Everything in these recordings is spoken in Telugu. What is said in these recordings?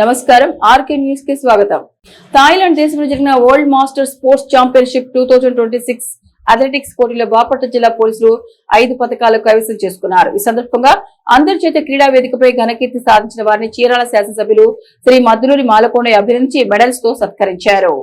నమస్కారం ఆర్కే న్యూస్ కి స్వాగతం. థాయిలాండ్ దేశంలో జరిగిన world master sports championship 2026 athletics పోటీలో బాపట్ల జిల్లా పోలీసులు 5 పతకాలు కైవసం చేసుకున్నారు. ఈ సందర్భంగా అంతర్జాతీయ క్రీడా వేదికపై ఘనకీర్తి సాధించిన వారిని చీరాల శాసనసభ్యులు శ్రీ మద్దులూరి మాలకొండయ్య అభినందించి మెడల్స్ తో సత్కరించారు.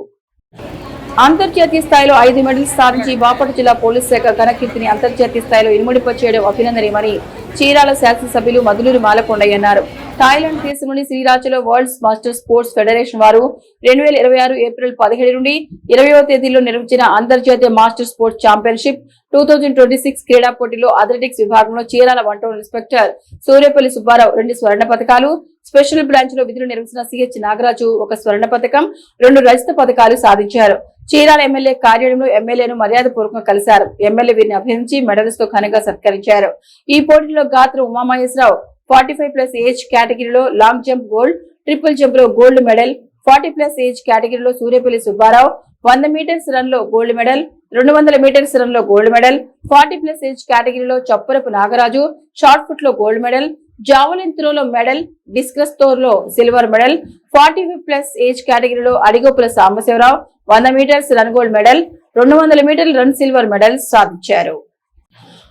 అంతర్జాతీయ స్థాయిలో 5 మెడల్స్ సాధించి బాపట్ల జిల్లా పోలీసు శాఖ ఘనకీర్తిని అంతర్జాతీయ స్థాయిలో ఇనుమడింపచేయడం అభినందనీయమని చీరాల శాసనసభ్యులు మద్దులూరి మాలకొండయ్య అన్నారు. థాయిలాండ్ దేశంలోని శ్రీరాచలో వరల్డ్ మాస్టర్ స్పోర్ట్స్ ఫెడరేషన్ వారు 2026 ఏప్రిల్ 17 నుండి 20వ తేదీలో నిర్వహించిన అంతర్జాతీయ మాస్టర్ స్పోర్ట్స్ ఛాంపియన్షిప్ 2026 క్రీడా పోటీలో అథ్లెటిక్స్ విభాగంలో చీరాల 1 టౌన్ ఇన్స్పెక్టర్ సూర్యపల్లి సుబ్బారావు 2 స్వర్ణ పతకాలు, స్పెషల్ బ్రాంచ్ లో విధులు నిర్వహించిన సిహెచ్ నాగరాజు 1 స్వర్ణ పతకం, 2 రజత పతకాలు సాధించారు. చీరాల ఎమ్మెల్యే కార్యాలయంలో ఎమ్మెల్యేను మర్యాదపూర్వకంగా కలిశారు. ఎమ్మెల్యే వీరిని అభినందించి మెడల్స్ తో ఘనంగా సత్కరించారు. ఈ పోటీలో గాత్ర ఉమామహేశ్వరరావు 45+ ఏజ్ కేటగిరీలో long jump gold, triple jump లో గోల్డ్ మెడల్, 40+ ఏజ్ కేటగిరీలో సూర్యపల్లి సుబ్బారావు 100 మీటర్స్ రన్ లో గోల్డ్ మెడల్, 200 మీటర్స్ రన్ లో గోల్డ్ మెడల్, 40+ ఏజ్ కేటగిరీలో చప్పరపు నాగరాజు షార్ట్ పుట్ లో గోల్డ్ మెడల్, జావలిన్ త్రో లో మెడల్, డిస్కస్ త్రో లో సిల్వర్ మెడల్, 45+ ఏజ్ కేటగిరీలో Adigopula Sambasivarao 100 metres run gold medal, 200 మీటర్ల రన్ సిల్వర్ మెడల్ సాధించారు.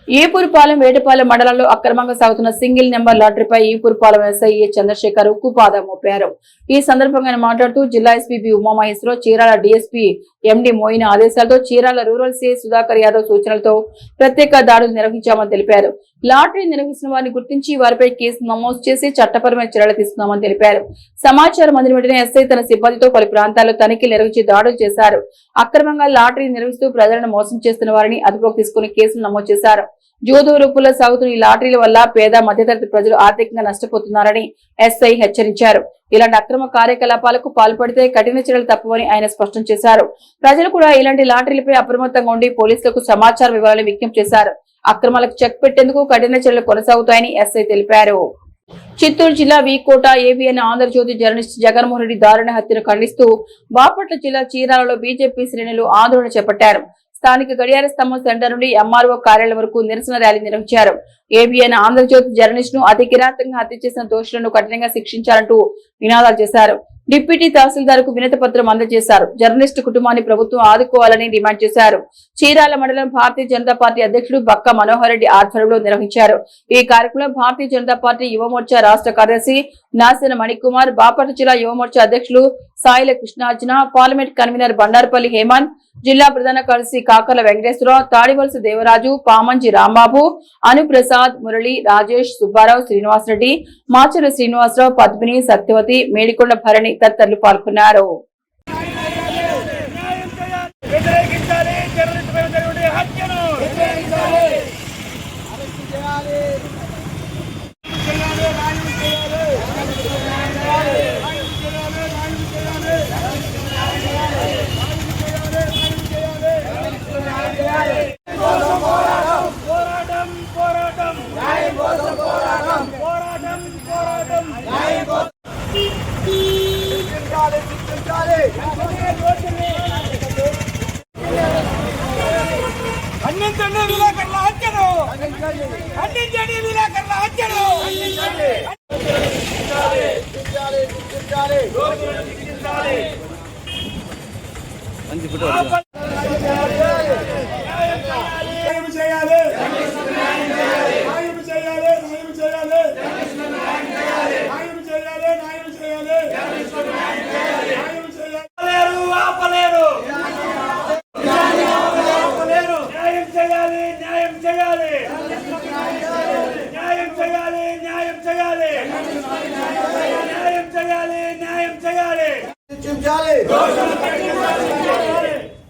ఈపూరుపాలెం వేటపాలెం మండలంలో అక్రమంగా సాగుతున్న సింగిల్ నెంబర్ లాటరీపై ఈపూరుపాలెం ఎస్ఐ చంద్రశేఖర్ ఉక్కుపాదం మోపారు. ఈ సందర్భంగా ఆయన మాట్లాడుతూ జిల్లా SP B Umamaheswararao, Chirala DSP MD Moina ఆదేశాలతో చీరాల రూరల్ సిఐ సుధాకర్ యాదవ్ సూచనలతో ప్రత్యేక దాడులు నిర్వహించామని తెలిపారు. లాటరీ నిర్వహిస్తున్న వారిని గుర్తించి వారిపై కేసు నమోదు చేసి చట్టపరమైన చర్యలు తీసుకున్నామని తెలిపారు. సమాచారం అందిన వెంటనే ఎస్ఐ తన సిబ్బందితో పలు ప్రాంతాల్లో తనిఖీలు నిర్వహించి దాడులు చేశారు. అక్రమంగా లాటరీ నిర్వహిస్తూ ప్రజలను మోసం చేస్తున్న వారిని అదుపులోకి తీసుకుని కేసులు నమోదు చేశారు. జూదం రూపంలో సాగుతున్న ఈ లాటరీల వల్ల పేద మధ్యతరగతి ప్రజలు ఆర్థికంగా నష్టపోతున్నారని ఎస్ఐ హెచ్చరించారు. ఇలాంటి అక్రమ కార్యకలాపాలకు పాల్పడితే కఠిన చర్యలు తప్పవని ఆయన స్పష్టం చేశారు. ప్రజలు కూడా ఇలాంటి లాటరీలపై అప్రమత్తంగా ఉండి పోలీసులకు సమాచారం ఇవ్వాలని విజ్ఞప్తి చేశారు. అక్రమాలకు చెక్ పెట్టేందుకు కఠిన చర్యలు కొనసాగుతాయని ఎస్ఐ తెలిపారు. చిత్తూరు జిల్లా వీకోట ఏబిఎన్ ఆంధ్రజ్యోతి జర్నలిస్ట్ జగన్మోహన్ రెడ్డి దారుణ హత్యను ఖండిస్తూ బాపట్ల జిల్లా చీరాలలో బీజేపీ శ్రేణులు ఆందోళన చేపట్టారు. స్థానిక గడియార స్తంభం సెంటర్ నుండి ఎంఆర్ఓ కార్యాలయం వరకు నిరసన ర్యాలీ నిర్వహించారు. ఏబిఎన్ ఆంధ్రజ్యోతి జర్నలిస్ట్ ను అతి కిరాతకంగా హత్య చేసిన దోషులను కఠినంగా శిక్షించాలంటూ నినాదాలు చేశారు. డిప్యూటీ తహసీల్దార్ కు వినతి పత్రం అందజేశారు. జర్నలిస్టు కుటుంబాన్ని ప్రభుత్వం ఆదుకోవాలని డిమాండ్ చేశారు. చీరాల మండలం భారతీయ జనతా పార్టీ అధ్యక్షుడు బక్క మనోహర్ రెడ్డి ఆధ్వర్యంలో నిర్వహించారు. ఈ కార్యక్రమంలో భారతీయ జనతా పార్టీ యువమోర్చా రాష్ట్ర కార్యదర్శి నాసిన మణికుమార్, బాపట్ల జిల్లా యువమోర్చా అధ్యక్షులు సాయిల కృష్ణార్జున, పార్లమెంట్ కన్వీనర్ బండారుపల్లి హేమంత్, జిల్లా ప్రధాన కార్యదర్శి కాకర్ల వెంకటేశ్వరరావు, తాడివలస దేవరాజు, పామంజి రాంబాబు, అనుప్రసాద్, మురళి, రాజేష్, సుబ్బారావు, శ్రీనివాసరెడ్డి, మాచర్ల శ్రీనివాసరావు, పద్మిని, సత్యవతి, మేడికొండ భరణి తదితరులు పాల్గొన్నారు. ఖండించండి విలేకరుల హత్యను, ఖండించండి విలేకరుల హత్యను,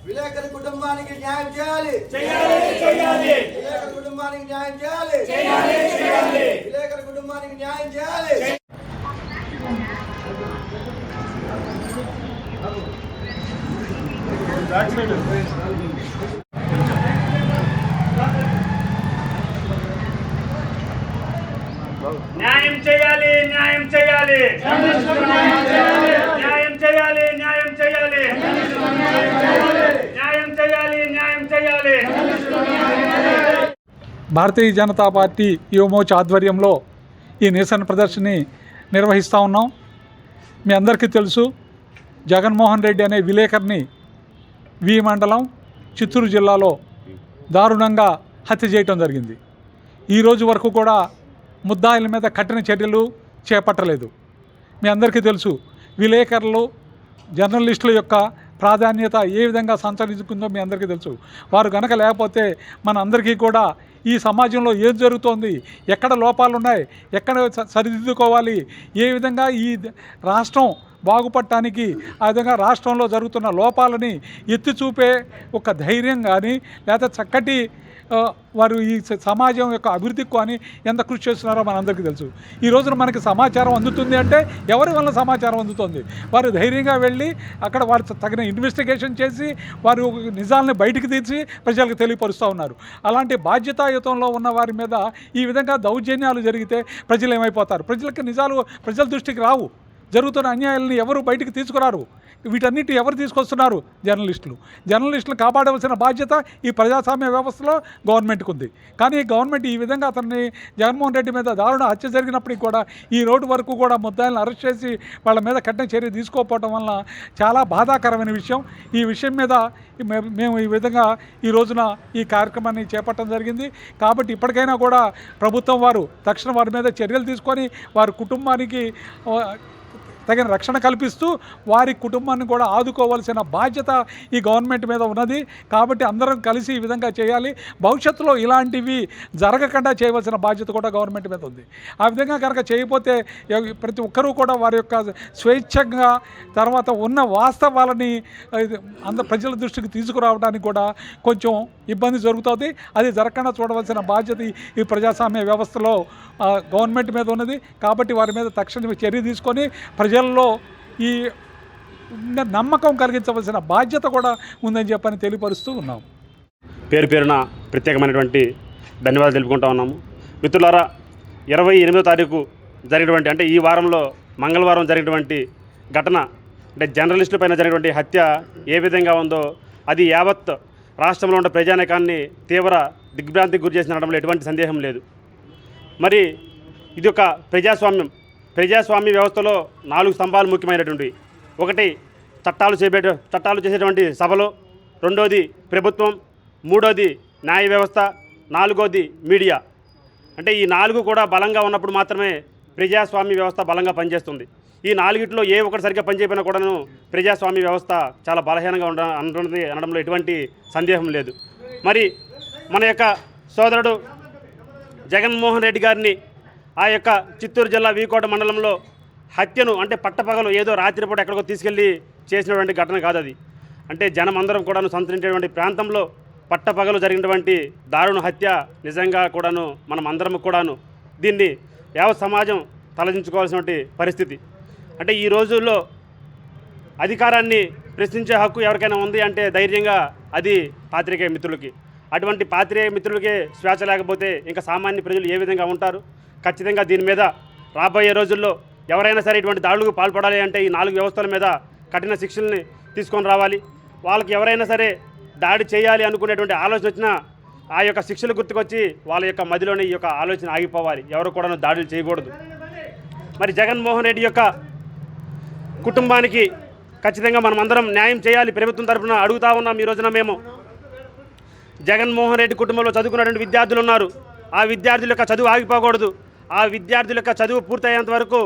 విలేకరు కుటుంబానికి న్యాయం చేయాలి, విలేకరు కుటుంబానికి న్యాయం చేయాలి, విలేకరు కుటుంబానికి న్యాయం చేయాలి. న్యాయం చేయాలి, న్యాయం చేయాలి, న్యాయం చేయాలి, న్యాయం చేయాలి, న్యాయం చేయాలి, న్యాయం చేయాలి. భారతీయ జనతా పార్టీ యువమోర్చా ఆధ్వర్యంలో ఈ నిరసన ప్రదర్శనని నిర్వహిస్తూ ఉన్నాం. మీ అందరికీ తెలుసు, జగన్మోహన్ రెడ్డి అనే విలేకరిని వి మండలం చిత్తూరు జిల్లాలో దారుణంగా హత్య చేయటం జరిగింది. ఈ రోజు వరకు కూడా ముద్దాయిల మీద కఠిన చర్యలు చేపట్టలేదు. మీ అందరికీ తెలుసు, విలేకరులు జర్నలిస్టుల యొక్క ప్రాధాన్యత ఏ విధంగా సంతరించుకుందో మీ అందరికీ తెలుసు. వారు కనుక లేకపోతే మన అందరికీ కూడా ఈ సమాజంలో ఏం జరుగుతోంది, ఎక్కడ లోపాలు ఉన్నాయి, ఎక్కడ సరిదిద్దుకోవాలి, ఏ విధంగా ఈ రాష్ట్రం బాగుపడటానికి, ఆ విధంగా రాష్ట్రంలో జరుగుతున్న లోపాలని ఎత్తి చూపే ఒక ధైర్యం కానీ లేదా చక్కటి వారు ఈ సమాజం యొక్క అభివృద్ధికి కానీ ఎంత కృషి చేస్తున్నారో మనందరికీ తెలుసు. ఈ రోజున మనకి సమాచారం అందుతుంది అంటే ఎవరి వల్ల సమాచారం అందుతుంది? వారు ధైర్యంగా వెళ్ళి అక్కడ వారు తగిన ఇన్వెస్టిగేషన్ చేసి వారు నిజాలని బయటికి తీర్చి ప్రజలకు తెలియపరుస్తూ ఉన్నారు. అలాంటి బాధ్యతాయుతంలో ఉన్న వారి మీద ఈ విధంగా దౌర్జన్యాలు జరిగితే ప్రజలు ఏమైపోతారు? ప్రజలకు నిజాలు ప్రజల దృష్టికి రావు. జరుగుతున్న అన్యాయాలని ఎవరు బయటికి తీసుకురారు. వీటన్నిటి ఎవరు తీసుకొస్తున్నారు? జర్నలిస్టులు కాపాడవలసిన బాధ్యత ఈ ప్రజాస్వామ్య వ్యవస్థలో గవర్నమెంట్కి ఉంది. కానీ గవర్నమెంట్ ఈ విధంగా అతన్ని జగన్మోహన్ రెడ్డి మీద దారుణ హత్య జరిగినప్పటికీ కూడా ఈ రోజు వరకు కూడా ముద్దాయిలను అరెస్ట్ చేసి వాళ్ళ మీద కఠిన చర్య తీసుకోకపోవడం వలన చాలా బాధాకరమైన విషయం. ఈ విషయం మీద మేము ఈ విధంగా ఈ రోజున ఈ కార్యక్రమాన్ని చేపట్టడం జరిగింది. కాబట్టి ఇప్పటికైనా కూడా ప్రభుత్వం వారు తక్షణ వారి మీద చర్యలు తీసుకొని వారి కుటుంబానికి తగిన రక్షణ కల్పిస్తూ వారి కుటుంబాన్ని కూడా ఆదుకోవాల్సిన బాధ్యత ఈ గవర్నమెంట్ మీద ఉన్నది. కాబట్టి అందరం కలిసి ఈ విధంగా చేయాలి. భవిష్యత్తులో ఇలాంటివి జరగకుండా చేయవలసిన బాధ్యత కూడా గవర్నమెంట్ మీద ఉంది. ఆ విధంగా కనుక చేయకపోతే ప్రతి ఒక్కరూ కూడా వారి యొక్క స్వేచ్ఛగా తర్వాత ఉన్న వాస్తవాలని ప్రజల దృష్టికి తీసుకురావడానికి కూడా కొంచెం ఇబ్బంది జరుగుతుంది. అది జరగకుండా చూడవలసిన బాధ్యత ఈ ప్రజాస్వామ్య వ్యవస్థలో గవర్నమెంట్ మీద ఉన్నది. కాబట్టి వారి మీద తక్షణ చర్య తీసుకొని ప్రజల్లో ఈ నమ్మకం కలిగించవలసిన బాధ్యత కూడా ఉందని చెప్పని తెలియపరుస్తూ ఉన్నాం. పేరున ప్రత్యేకమైనటువంటి ధన్యవాదాలు తెలుపుకుంటా ఉన్నాము. మిత్రులారా, 28వ తారీఖు జరిగినటువంటి అంటే ఈ వారంలో మంగళవారం జరిగినటువంటి ఘటన అంటే జర్నలిస్టుల పైన జరిగినటువంటి హత్య ఏ విధంగా ఉందో అది యావత్ రాష్ట్రంలో ఉన్న ప్రజానీకాన్ని తీవ్ర దిగ్భ్రాంతికి గురి చేసినడంలో ఎటువంటి సందేహం లేదు. మరి ఇది ఒక ప్రజాస్వామ్య వ్యవస్థలో 4 స్తంభాలు ముఖ్యమైనటువంటివి. ఒకటి చట్టాలు చేసేటువంటి సభలు, రెండోది ప్రభుత్వం, మూడోది న్యాయ వ్యవస్థ, నాలుగోది మీడియా. అంటే ఈ 4 కూడా బలంగా ఉన్నప్పుడు మాత్రమే ప్రజాస్వామ్య వ్యవస్థ బలంగా పనిచేస్తుంది. ఈ 4టిలో ఏ ఒక్కటి సరిగ్గా పనిచేయకపోయినా కూడాను ప్రజాస్వామ్య వ్యవస్థ చాలా బలహీనంగా ఉంటుంది అనడంలో ఎటువంటి సందేహం లేదు. మరి మన యొక్క సోదరుడు జగన్మోహన్ రెడ్డి గారిని ఆ యొక్క చిత్తూరు జిల్లా వీకోట మండలంలో హత్యను అంటే పట్టపగలు ఏదో రాత్రిపూట ఎక్కడికో తీసుకెళ్ళి చేసినటువంటి ఘటన కాదు అది. అంటే జనం అందరం కూడాను సంతరించేటువంటి ప్రాంతంలో పట్టపగలు జరిగినటువంటి దారుణ హత్య నిజంగా కూడాను మనం అందరం కూడాను దీన్ని యావత్ సమాజం తలదించుకోవాల్సినటువంటి పరిస్థితి. అంటే ఈ రోజుల్లో అధికారాన్ని ప్రశ్నించే హక్కు ఎవరికైనా ఉంది అంటే ధైర్యంగా అది పాత్రికేయ మిత్రులకి. అటువంటి పాత్రికేయ మిత్రులకే స్వేచ్ఛ లేకపోతే ఇంకా సామాన్య ప్రజలు ఏ విధంగా ఉంటారు? ఖచ్చితంగా దీని మీద రాబోయే రోజుల్లో ఎవరైనా సరే ఇటువంటి దాడులకు పాల్పడాలి అంటే ఈ 4 వ్యవస్థల మీద కఠిన శిక్షల్ని తీసుకొని రావాలి. వాళ్ళకి ఎవరైనా సరే దాడి చేయాలి అనుకునేటువంటి ఆలోచన వచ్చినా ఆ యొక్క శిక్షలు గుర్తుకొచ్చి వాళ్ళ యొక్క మదిలోనే ఈ యొక్క ఆలోచన ఆగిపోవాలి. ఎవరు కూడా దాడులు చేయకూడదు. మరి జగన్మోహన్ రెడ్డి యొక్క కుటుంబానికి ఖచ్చితంగా మనం అందరం న్యాయం చేయాలి. ప్రభుత్వం తరఫున అడుగుతా ఉన్నాం. ఈ రోజున మేము జగన్మోహన్ రెడ్డి కుటుంబంలో చదువుకున్నటువంటి విద్యార్థులు ఉన్నారు. ఆ విద్యార్థుల యొక్క చదువు ఆగిపోకూడదు. ఆ విద్యార్థుల యొక్క చదువు పూర్తయ్యేంత వరకు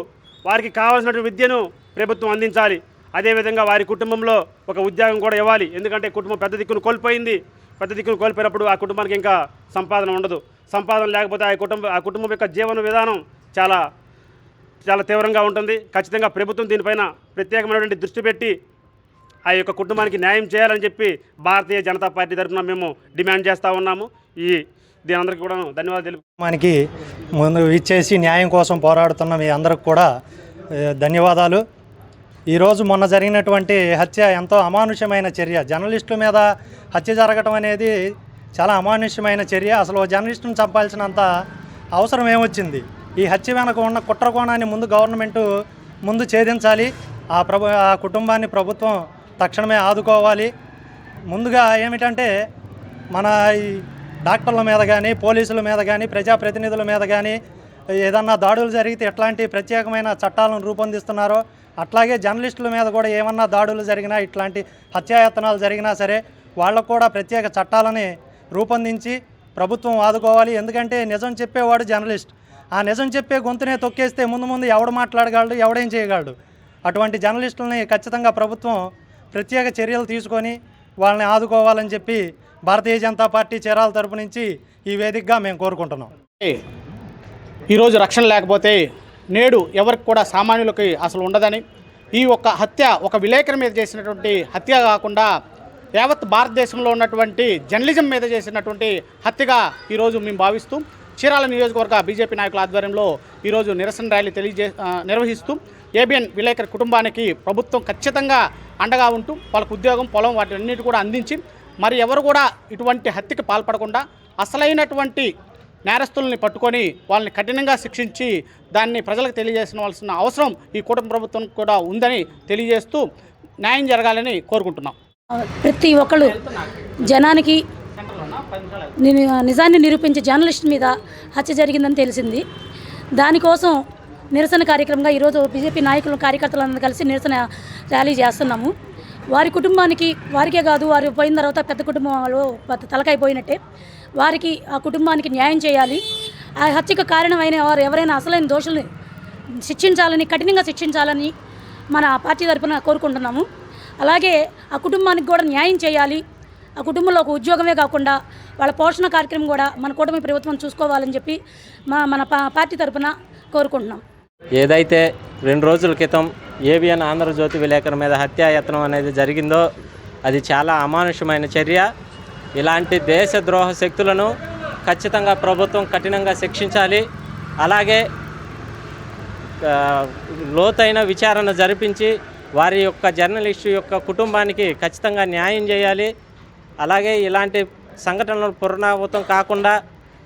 వారికి కావాల్సినటువంటి విద్యను ప్రభుత్వం అందించాలి. అదేవిధంగా వారి కుటుంబంలో ఒక ఉద్యోగం కూడా ఇవ్వాలి. ఎందుకంటే కుటుంబం పెద్ద దిక్కును కోల్పోయింది. పెద్ద దిక్కును కోల్పోయినప్పుడు ఆ కుటుంబానికి ఇంకా సంపాదన ఉండదు. సంపాదన లేకపోతే ఆ కుటుంబం యొక్క జీవన విధానం చాలా చాలా తీవ్రంగా ఉంటుంది. ఖచ్చితంగా ప్రభుత్వం దీనిపైన ప్రత్యేకమైనటువంటి దృష్టి పెట్టి ఆ యొక్క కుటుంబానికి న్యాయం చేయాలని చెప్పి భారతీయ జనతా పార్టీ తరఫున మేము డిమాండ్ చేస్తూ ఉన్నాము. దీని అందరికీ కూడా ధన్యవాదాలు తెలుపు. మనకి ముందు ఇచ్చేసి న్యాయం కోసం పోరాడుతున్న మీ అందరికి కూడా ధన్యవాదాలు. ఈరోజు మొన్న జరిగినటువంటి హత్య ఎంతో అమానుష్యమైన చర్య. జర్నలిస్టుల మీద హత్య జరగటం అనేది చాలా అమానుష్యమైన చర్య. అసలు జర్నలిస్టును చంపాల్సినంత అవసరం ఏమొచ్చింది? ఈ హత్య వెనక ఉన్న కుట్రకోణాన్ని ముందు గవర్నమెంటు ముందు ఛేదించాలి. ఆ కుటుంబాన్ని ప్రభుత్వం తక్షణమే ఆదుకోవాలి. ముందుగా ఏమిటంటే మన ఈ డాక్టర్ల మీద కానీ, పోలీసుల మీద కానీ, ప్రజాప్రతినిధుల మీద కానీ ఏదన్నా దాడులు జరిగితే ఎట్లాంటి ప్రత్యేకమైన చట్టాలను రూపొందిస్తున్నారో అట్లాగే జర్నలిస్టుల మీద కూడా ఏమన్నా దాడులు జరిగినా, ఇట్లాంటి హత్యాయత్నాలు జరిగినా సరే వాళ్ళకు కూడా ప్రత్యేక చట్టాలని రూపొందించి ప్రభుత్వం ఆదుకోవాలి. ఎందుకంటే నిజం చెప్పేవాడు జర్నలిస్ట్. ఆ నిజం చెప్పే గొంతునే తొక్కేస్తే ముందు ముందు ఎవడు మాట్లాడగలడు, ఎవడేం చేయగలడు. అటువంటి జర్నలిస్టులని ఖచ్చితంగా ప్రభుత్వం ప్రత్యేక చర్యలు తీసుకొని వాళ్ళని ఆదుకోవాలని చెప్పి భారతీయ జనతా పార్టీ చీరాల తరపు నుంచి ఈ వేదికగా మేము కోరుకుంటున్నాం. ఈరోజు రక్షణ లేకపోతే నేడు ఎవరికి కూడా సామాన్యులకి అసలు ఉండదని, ఈ ఒక్క హత్య ఒక విలేకరి మీద చేసినటువంటి హత్య కాకుండా యావత్ భారతదేశంలో ఉన్నటువంటి జర్నలిజం మీద చేసినటువంటి హత్యగా ఈరోజు మేము భావిస్తూ చీరాల నియోజకవర్గ బీజేపీ నాయకుల ఆధ్వర్యంలో ఈరోజు నిరసన ర్యాలీ నిర్వహిస్తూ ఏబిఎన్ విలేకరి కుటుంబానికి ప్రభుత్వం ఖచ్చితంగా అండగా ఉంటూ వాళ్ళకు ఉద్యోగం, పొలం వాటన్నిటి కూడా అందించి మరి ఎవరు కూడా ఇటువంటి హత్యకి పాల్పడకుండా అసలైనటువంటి నేరస్తుల్ని పట్టుకొని వాళ్ళని కఠినంగా శిక్షించి దాన్ని ప్రజలకు తెలియజేసిన అవసరం ఈ కూటమి ప్రభుత్వం కూడా ఉందని తెలియజేస్తూ న్యాయం జరగాలని కోరుకుంటున్నాం. ప్రతి ఒక్కళ్ళు జనానికి నిజాన్ని నిరూపించే జర్నలిస్ట్ మీద హత్య జరిగిందని తెలిసింది. దానికోసం నిరసన కార్యక్రమంగా ఈరోజు బీజేపీ నాయకులు, కార్యకర్తలందరూ కలిసి నిరసన ర్యాలీ చేస్తున్నాము. వారి కుటుంబానికి, వారికే కాదు, వారు పోయిన తర్వాత పెద్ద కుటుంబంలో తలకైపోయినట్టే, వారికి, ఆ కుటుంబానికి న్యాయం చేయాలి. ఆ హత్యకు కారణమైన వారు ఎవరైనా అసలైన దోషుల్ని శిక్షించాలని, కఠినంగా శిక్షించాలని మన పార్టీ తరఫున కోరుకుంటున్నాము. అలాగే ఆ కుటుంబానికి కూడా న్యాయం చేయాలి. ఆ కుటుంబంలో ఒక ఉద్యోగమే కాకుండా వాళ్ళ పోషణ కార్యక్రమం కూడా మన కూటమి ప్రభుత్వం చూసుకోవాలని చెప్పి మన పార్టీ తరఫున కోరుకుంటున్నాం. ఏదైతే 2 రోజుల క్రితం ఏబిఎన్ ఆంధ్రజ్యోతి విలేకరు మీద హత్యాయత్నం అనేది జరిగిందో అది చాలా అమానుషమైన చర్య. ఇలాంటి దేశద్రోహ శక్తులను ఖచ్చితంగా ప్రభుత్వం కఠినంగా శిక్షించాలి. అలాగే లోతైన విచారణ జరిపించి వారి యొక్క జర్నలిస్టు యొక్క కుటుంబానికి ఖచ్చితంగా న్యాయం చేయాలి. అలాగే ఇలాంటి సంఘటనలు పునరావృతం కాకుండా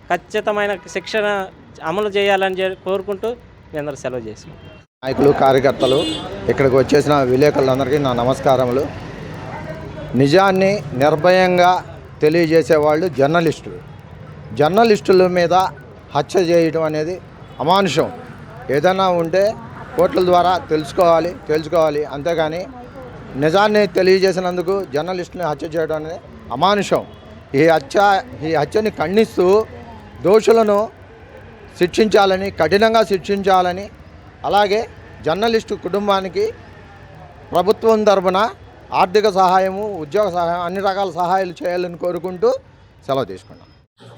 ఖచ్చితమైన శిక్షణ అమలు చేయాలని కోరుకుంటూ మీ అందరూ సెలవు చేసుకుంటాం. నాయకులు, కార్యకర్తలు, ఇక్కడికి వచ్చేసిన విలేకరులందరికీ నా నమస్కారములు. నిజాన్ని నిర్భయంగా తెలియజేసేవాళ్ళు జర్నలిస్టులు. జర్నలిస్టుల మీద హత్య చేయడం అనేది అమానుషం. ఏదైనా ఉంటే కోర్టుల ద్వారా తెలుసుకోవాలి. అంతేగాని నిజాన్ని తెలియజేసినందుకు జర్నలిస్టుని హత్య చేయడం అనేది అమానుషం. ఈ హత్యని ఖండిస్తూ దోషులను శిక్షించాలని, కఠినంగా శిక్షించాలని, అలాగే జర్నలిస్టు కుటుంబానికి ప్రభుత్వం తరపున ఆర్థిక సహాయము, ఉద్యోగ సహాయం, అన్ని రకాల సహాయాలు చేయాలని కోరుకుంటూ సెలవు తీసుకున్నాం.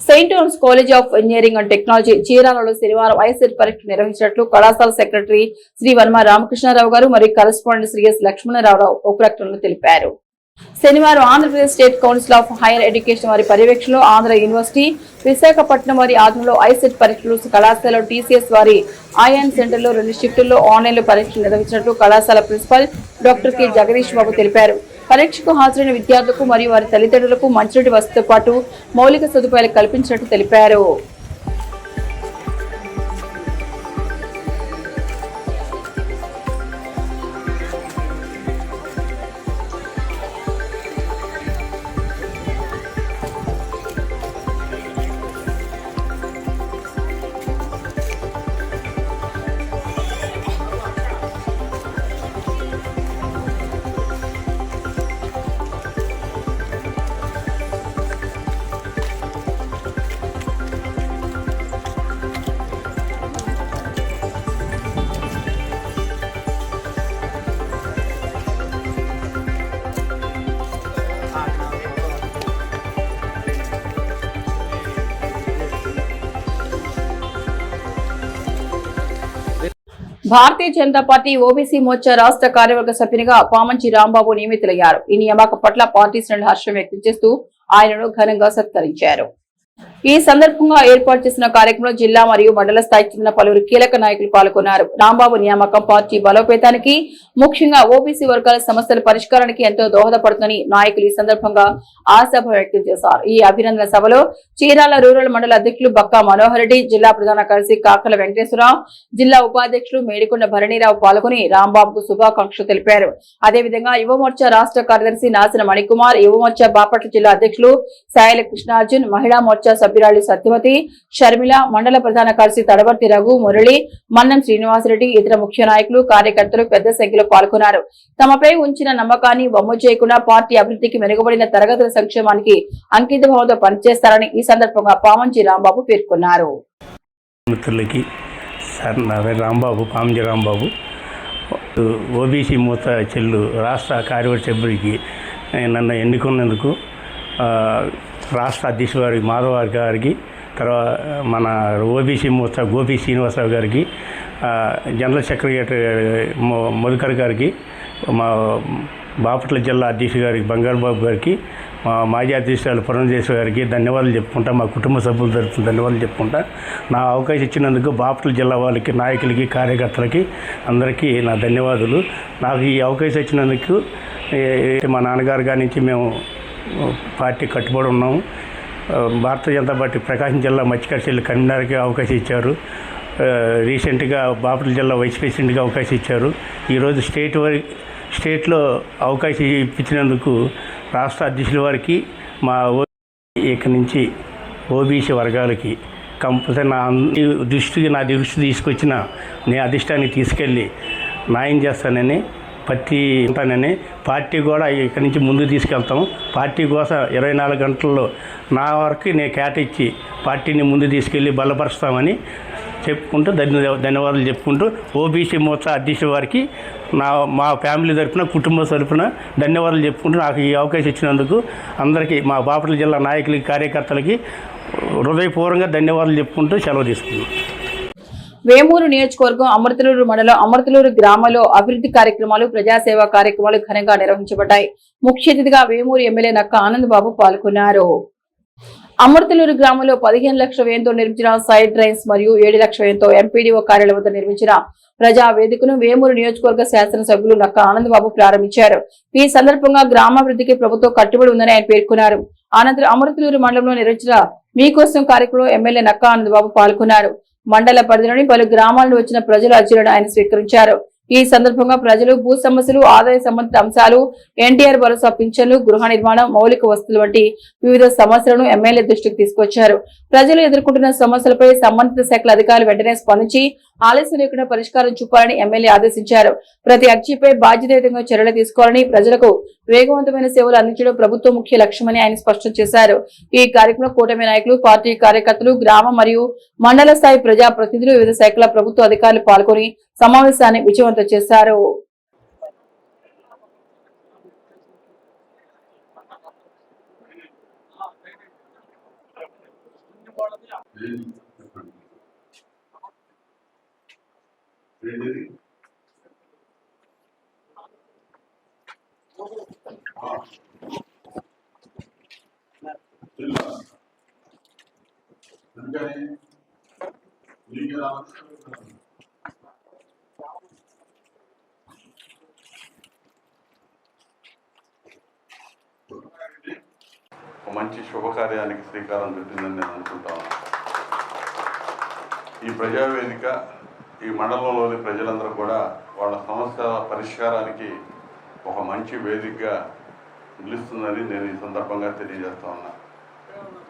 Saint Johns college of engineering and technology చీరాలలో శనివారం ఐసెట్ పరీక్ష నిర్వహించినట్లు కళాశాల సెక్రటరీ శ్రీ వర్మ రామకృష్ణారావు గారు మరియు కరెస్పాండెంట్ శ్రీ ఎస్ లక్ష్మణరావు ఒక ప్రకటనలో తెలిపారు. శనివారం Andhra Pradesh state council of higher education వారి పర్యవేక్షణలో ఆంధ్ర యూనివర్సిటీ విశాఖపట్నం వారి ఆధ్వర్యంలో ఐసెట్ పరీక్షలు కళాశాల టీసీఎస్ వారి ఐఎన్ సెంటర్లో 2 షిఫ్టుల్లో ఆన్లైన్లో పరీక్షలు నిర్వహించినట్లు కళాశాల ప్రిన్సిపల్ డాక్టర్ కె జగదీష్ బాబు తెలిపారు. పరీక్షకు హాజరైన విద్యార్థులకు మరియు వారి తల్లిదండ్రులకు మంచినీటి వసతితో పాటు మౌలిక సదుపాయాలు కల్పించినట్టు తెలిపారు. భారతీయ జనతా పార్టీ ఓబీసీ మోర్చా రాష్ట్ర కార్యవర్గ సభ్యునిగా పామంచి రాంబాబు నియమితులయ్యారు. ఈ నియామకం పట్ల పార్టీ శ్రేణులు హర్షం వ్యక్తం చేస్తూ ఆయనను ఘనంగా సత్కరించారు. ఈ సందర్భంగా ఏర్పాటు చేసిన కార్యక్రమంలో జిల్లా మరియు మండల స్థాయికి చెందిన పలువురు కీలక నాయకులు పాల్గొన్నారు. రాంబాబు నియామకం పార్టీ బలోపేతానికి, ముఖ్యంగా ఓబీసీ వర్గాల సమస్యల పరిష్కారానికి ఎంతో దోహదపడుతుందని నాయకులు ఈ సందర్భంగా ఆశాభావం వ్యక్తం చేశారు. ఈ అభినందన సభలో చీరాల రూరల్ మండల అధ్యక్షులు బక్కా మనోహర్ రెడ్డి, జిల్లా ప్రధాన కార్యదర్శి కాకల వెంకటేశ్వరరావు, జిల్లా ఉపాధ్యక్షులు మేడికొండ భరణీరావు పాల్గొని రాంబాబుకు శుభాకాంక్షలు తెలిపారు. అదేవిధంగా యువమోర్చా రాష్ట్ర కార్యదర్శి నాసిన మణికుమార్, యువమోర్చా బాపట్ల జిల్లా అధ్యక్షులు సాయల కృష్ణార్జున్, మహిళా మోర్చా సభ్యురాలు సత్యవతి, షర్మిల, మండల ప్రధాన కార్యదర్శి తడవర్తి రఘు, మురళి, మన్నం శ్రీనివాసరెడ్డి, ఇతర ముఖ్య నాయకులు, కార్యకర్తలు పెద్ద సంఖ్యలో పాల్గొన్నారు. తమపై ఉంచిన నమ్మకాన్ని వమ్ము చేయకుండా పార్టీ అభివృద్ధికి మెరుగుపడిన తరగతుల సంక్షేమానికి అంకిత భావంతో పనిచేస్తారని ఈ సందర్భంగా పామంచి రాంబాబు పేర్కొన్నారు. మిత్రులకి సార్ నా పేరు రాంబాబు, పామంచి రాంబాబు. ఓబీసీ మూత చెల్లు రాష్ట్ర కార్యవర్గ సభ్యుడికి నన్ను ఎన్నుకున్నందుకు రాష్ట్ర అధ్యక్షుడు గారికి మాధవ్ గారికి, తర్వాత మన ఓబీసీ మూత గోపి శ్రీనివాసరావు గారికి, జనరల్ సెక్రటరీ మధుకర్ గారికి, మా బాపట్ల జిల్లా అధ్యక్షుడు గారికి బంగారు బాబు గారికి, మా మాజీ అధ్యక్షురాలు పురంధేశ్వరి గారికి ధన్యవాదాలు చెప్పుకుంటా, మా కుటుంబ సభ్యుల తరఫున ధన్యవాదాలు చెప్పుకుంటా. నా అవకాశం ఇచ్చినందుకు బాపట్ల జిల్లా వాళ్ళకి, నాయకులకి, కార్యకర్తలకి అందరికీ నా ధన్యవాదాలు. నాకు ఈ అవకాశం ఇచ్చినందుకు మా నాన్నగారు గారి నుంచి మేము పార్టీ కట్టుబడి ఉన్నాము. భారతీయ జనతా పార్టీ ప్రకాశం జిల్లా మత్స్యకార కన్వీనర్కి అవకాశం ఇచ్చారు. రీసెంట్గా బాపట్ల జిల్లా వైస్ ప్రెసిడెంట్గా అవకాశం ఇచ్చారు. ఈరోజు స్టేట్లో అవకాశం ఇప్పించినందుకు రాష్ట్ర అధ్యక్షుల వారికి, మా ఇక్కడి నుంచి ఓబీసీ వర్గాలకి కంపల్సరీ నా దృష్టి తీసుకొచ్చిన నేను అధిష్టానికి తీసుకెళ్ళి న్యాయం చేస్తానని ఉంటానని పార్టీ కూడా ఇక్కడి నుంచి ముందుకు తీసుకెళ్తాము. పార్టీ కోసం 24 గంటల్లో నా వరకు నేను కేటాయించి పార్టీని ముందు తీసుకెళ్ళి బలపరుస్తామని చెప్పుకుంటూ ధన్యవాదాలు చెప్పుకుంటూ ఓబీసీ మోర్చా అధ్యక్షుల వారికి మా ఫ్యామిలీ తరఫున, కుటుంబ తరఫున ధన్యవాదాలు చెప్పుకుంటూ నాకు ఈ అవకాశం ఇచ్చినందుకు అందరికీ మా బాపట్ల జిల్లా నాయకులకి, కార్యకర్తలకి హృదయపూర్వకంగా ధన్యవాదాలు చెప్పుకుంటూ సెలవు తీసుకున్నాను. వేమూరు నియోజకవర్గం అమృతలూరు మండలం అమృతలూరు గ్రామంలో అభివృద్ధి కార్యక్రమాలు, ప్రజాసేవా కార్యక్రమాలు ఘనంగా నిర్వహించబడ్డాయి. ముఖ్య అతిథిగా వేమూరు ఎమ్మెల్యే నక్క ఆనందబాబు పాల్గొన్నారు. అమృతలూరు గ్రామంలో 15 లక్షల వ్యయంతో నిర్మించిన సైడ్ డ్రైన్స్ మరియు 7 లక్షల వ్యయంతో ఎంపీడీఓ కార్యాలయం వద్ద నిర్మించిన ప్రజా వేదికను వేమూరు నియోజకవర్గ శాసనసభ్యులు నక్క ఆనందబాబు ప్రారంభించారు. ఈ సందర్భంగా గ్రామాభివృద్ధికి ప్రభుత్వం కట్టుబడి ఉందని ఆయన పేర్కొన్నారు. అనంతరం అమృతలూరు మండలంలో నిర్వహించిన మీకోసం కార్యక్రమంలో ఎమ్మెల్యే నక్క ఆనందబాబు పాల్గొన్నారు. మండల పరిధిలోని పలు గ్రామాల నుండి వచ్చిన ప్రజల అర్జీలను ఆయన స్వీకరించారు. ఈ సందర్భంగా ప్రజలు భూ సమస్యలు, ఆదాయ సంబంధిత అంశాలు, ఎన్టీఆర్ భరోసా పింఛన్లు, గృహ నిర్మాణం, మౌలిక వస్తువులు వంటి వివిధ సమస్యలను ఎమ్మెల్యే దృష్టికి తీసుకొచ్చారు. ప్రజలు ఎదుర్కొంటున్న సమస్యలపై సంబంధిత శాఖల అధికారులు వెంటనే స్పందించి ఆలస్యం లేకుండా పరిష్కారం చూపాలని ఎమ్మెల్యే ఆదేశించారు. ప్రతి అర్జీపై బాధ్యతాయుతంగా చర్యలు తీసుకోవాలని, ప్రజలకు వేగవంతమైన సేవలు అందించడం ప్రభుత్వ ముఖ్య లక్ష్యమని ఆయన స్పష్టం చేశారు. ఈ కార్యక్రమంలో కూటమి నాయకులు, పార్టీ కార్యకర్తలు, గ్రామ మరియు మండల స్థాయి ప్రజా ప్రతినిధులు, వివిధ శాఖల ప్రభుత్వ అధికారులు పాల్గొని సమావేశాన్ని విజయవంతం చేశారు. ఒక మంచి శుభకార్యానికి శ్రీకారం చుట్టిందని నేను అనుకుంటాను. ఈ ప్రజావేదిక ఈ మండలంలోని ప్రజలందరూ కూడా వాళ్ళ సమస్యల పరిష్కారానికి ఒక మంచి వేదికగా నిలుస్తుందని నేను ఈ సందర్భంగా తెలియజేస్తా ఉన్నా.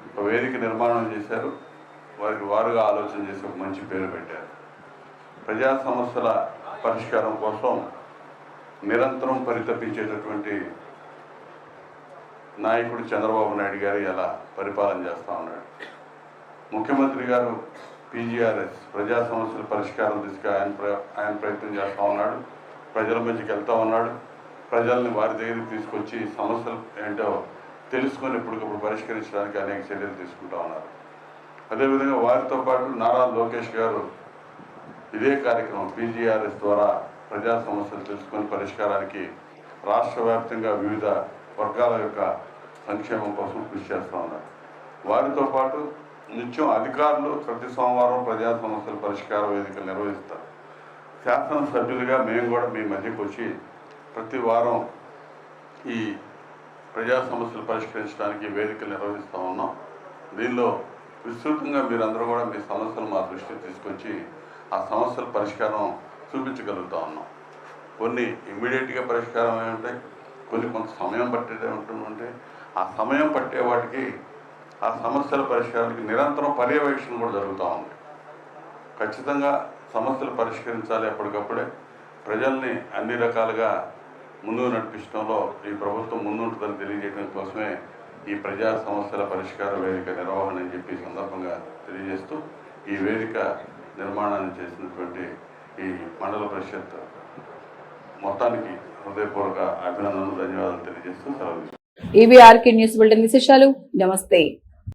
ఒక వేదిక నిర్మాణం చేశారు, వారికి వారుగా ఆలోచన చేసి ఒక మంచి పేరు పెట్టారు. ప్రజా సమస్యల పరిష్కారం కోసం నిరంతరం పరితపించేటటువంటి నాయకుడు చంద్రబాబు నాయుడు గారు ఎలా పరిపాలన చేస్తూ ఉన్నాడు. ముఖ్యమంత్రి గారు PGRS ప్రజా సమస్యల పరిష్కారం దిశగా ఆయన ప్రయత్నం చేస్తూ ఉన్నాడు. ప్రజల మధ్యకి వెళ్తూ ఉన్నాడు. ప్రజల్ని వారి దగ్గరికి తీసుకొచ్చి సమస్యలు ఏంటో తెలుసుకొని ఇప్పటికప్పుడు పరిష్కరించడానికి అనేక చర్యలు తీసుకుంటూ ఉన్నారు. అదేవిధంగా వారితో పాటు నారా లోకేష్ గారు ఇదే కార్యక్రమం PGRS ద్వారా ప్రజా సమస్యలు తెలుసుకొని పరిష్కారానికి రాష్ట్ర వ్యాప్తంగా వివిధ వర్గాల యొక్క సంక్షేమం కోసం కృషి చేస్తూ ఉన్నారు. వారితో పాటు నిత్యం అధికారులు ప్రతి సోమవారం ప్రజా సమస్యల పరిష్కార వేదికలు నిర్వహిస్తారు. శాసనసభ్యులుగా మేము కూడా మీ మధ్యకు వచ్చి ప్రతి వారం ఈ ప్రజా సమస్యలు పరిష్కరించడానికి వేదికలు నిర్వహిస్తూ ఉన్నాం. దీనిలో విస్తృతంగా మీరందరూ కూడా మీ సమస్యలు మా దృష్టికి తీసుకొచ్చి ఆ సమస్యల పరిష్కారం చూపించగలుగుతూ ఉన్నాం. కొన్ని ఇమ్మీడియట్గా పరిష్కారం అయి ఉంటాయి, కొన్ని కొంత సమయం పట్టేదే ఉంటుందంటే ఆ సమయం పట్టే వాటికి ఆ సమస్యల పరిష్కారానికి నిరంతరం పర్యవేక్షణ కూడా జరుగుతూ ఉంది. ఖచ్చితంగా సమస్యలు పరిష్కరించాలి. ఎప్పటికప్పుడే ప్రజల్ని అన్ని రకాలుగా ముందుకు నడిపించడంలో ఈ ప్రభుత్వం ముందుంటుందని తెలియజేయడం కోసమే ఈ ప్రజా సమస్యల పరిష్కార వేదిక నిర్వహణ అని చెప్పి సందర్భంగా తెలియజేస్తూ ఈ వేదిక నిర్మాణాన్ని చేసినటువంటి ఈ మండల పరిషత్ మొత్తానికి హృదయపూర్వక అభినందనలు, ధన్యవాదాలు తెలియజేస్తూ సెలవు. ఈవీఆర్కే న్యూస్ బులెటిన్ విశేషాలు. నమస్తే.